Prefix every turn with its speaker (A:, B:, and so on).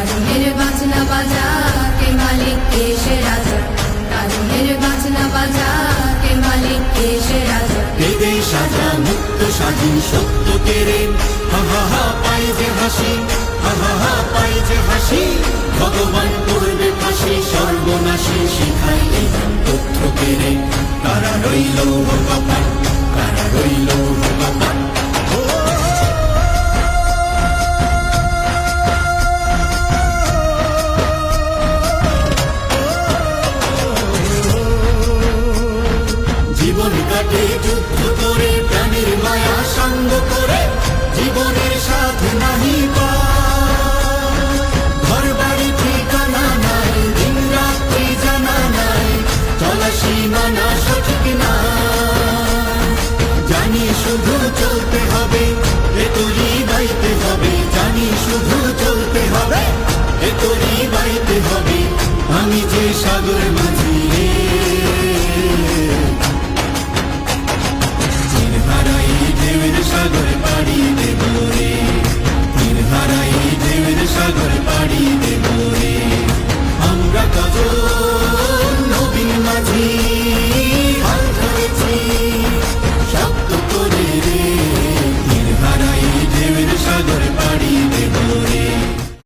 A: কারণের বাজনা বাজা কে মালিক কে সে রাজা, কারণের বাজনা বাজা কে মালিক কে সে রাজা।
B: দেবে সাজা মুক্ত স্বাধীন সত্য কেড়ে, হা হা হা পাই যে হাসি, হা হা হা পাই যে হাসি। ভগবান করবে ফাঁসি সর্বনাশী, শিখাইলে তথ্য কেড়ে। কারা রইল কপাট, কারা রইল কপাট।